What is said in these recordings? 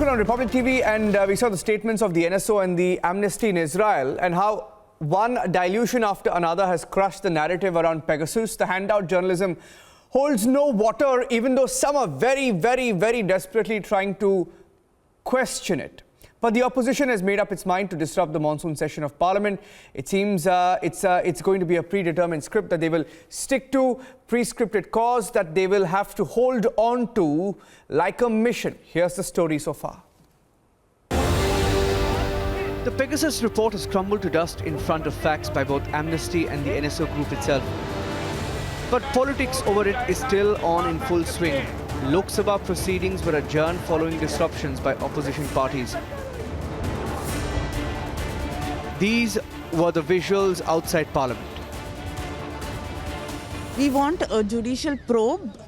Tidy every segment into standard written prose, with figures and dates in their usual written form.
Ankur on Republic TV, and we saw the statements of the NSO and the Amnesty in Israel and how one dilution after another has crushed the narrative around Pegasus. The handout journalism holds no water, even though some are very desperately trying to question it. But the opposition has made up its mind to disrupt the monsoon session of Parliament. It seems it's going to be a predetermined script that they will stick to, pre-scripted cause that they will have to hold on to like a mission. Here's the story so far. The Pegasus report has crumbled to dust in front of facts by both Amnesty and the NSO group itself. But politics over it is still on in full swing. Lok Sabha proceedings were adjourned following disruptions by opposition parties. These were the visuals outside Parliament. We want a judicial probe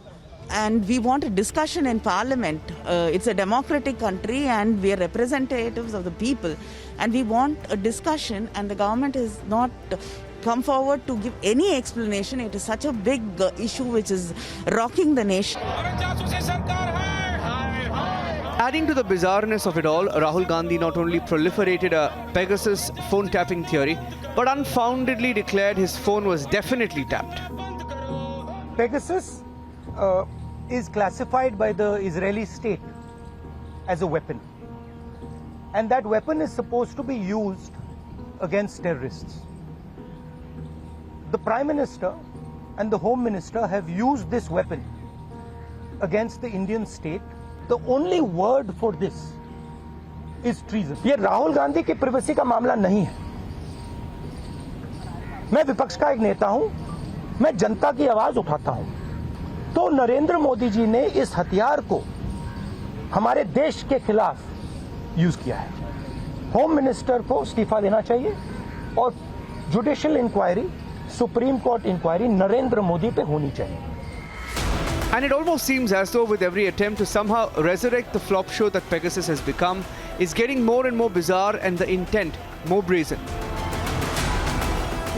and we want a discussion in Parliament. It's a democratic country and we are representatives of the people. And we want a discussion, and the government has not come forward to give any explanation. It is such a big issue which is rocking the nation. Adding to the bizarreness of it all, Rahul Gandhi not only proliferated a Pegasus phone tapping theory, but unfoundedly declared his phone was definitely tapped. Pegasus is classified by the Israeli state as a weapon. And that weapon is supposed to be used against terrorists. The Prime Minister and the Home Minister have used this weapon against the Indian state. The only word for this is treason. ये राहुल गांधी की privacy का मामला नहीं है. मैं विपक्ष का एक नेता हूं, मैं जनता की आवाज उठाता हूं. तो नरेंद्र मोदी जी ने इस हथियार को हमारे देश के खिलाफ यूज किया है. होम मिनिस्टर को इस्तीफा देना चाहिए और judicial inquiry, supreme court inquiry Narendra Modi पे होनी चाहिए. And it almost seems as though with every attempt to somehow resurrect the flop show that Pegasus has become, is getting more and more bizarre and the intent more brazen.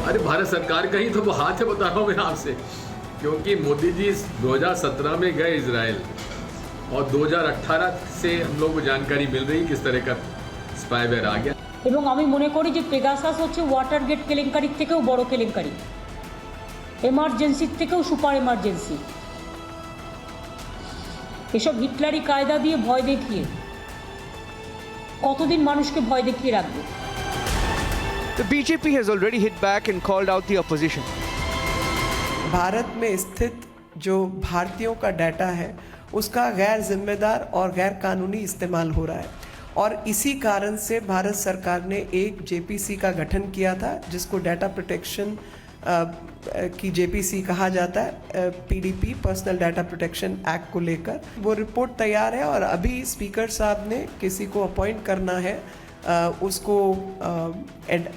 अरे भारत सरकार का ही तो हाथ है, बता रहा हूँ मैं आपसे, क्योंकि मोदी जी 2017 में गए इजराइल और 2018 से हम लोग को जानकारी मिल रही किस तरह का स्पाईवेयर आ गया. এবং আমি মনে করি যে পেগাসাস হচ্ছে ওয়াটারগেট কেলেঙ্কারির থেকেও বড় কেলেঙ্কারি, এমার্জেন্সির থেকেও সুপার এমার্জেন্সি. এসব হিটলারি কায়দা দিয়ে ভয় দেখিয়ে কতদিন মানুষকে ভয় দেখিয়ে রাখবে. The BJP has already hit back and called out the opposition. Bharat में स्थित जो भारतीयों का डाटा है उसका गैर जिम्मेदार और गैर कानूनी इस्तेमाल हो रहा है, और इसी कारण से भारत सरकार ने एक जेपीसी का गठन किया था जिसको डाटा प्रोटेक्शन की जेपीसी कहा जाता है, PDP personal data protection act को लेकर. वो रिपोर्ट तैयार है और अभी स्पीकर साहब ने किसी को अपॉइंट करना है उसको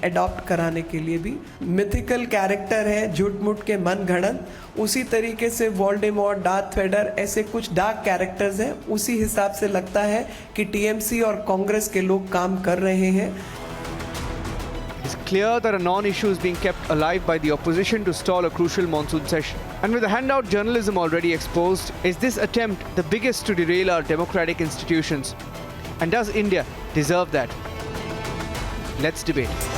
एडॉप्ट कराने के लिए भी. मिथिकल कैरेक्टर है, झूठ मूठ के मन घड़न, उसी तरीके से वोल्डेमॉर्ट, डार्थ वेडर, ऐसे कुछ डार्क कैरेक्टर्स हैं. उसी हिसाब से लगता है कि टीएमसी और कांग्रेस के लोग काम कर रहे हैं. It's clear that a non-issue is being kept alive by the opposition to stall a crucial monsoon session. And with the handout journalism already exposed, is this attempt the biggest to derail our democratic institutions? And does India deserve that? Let's debate.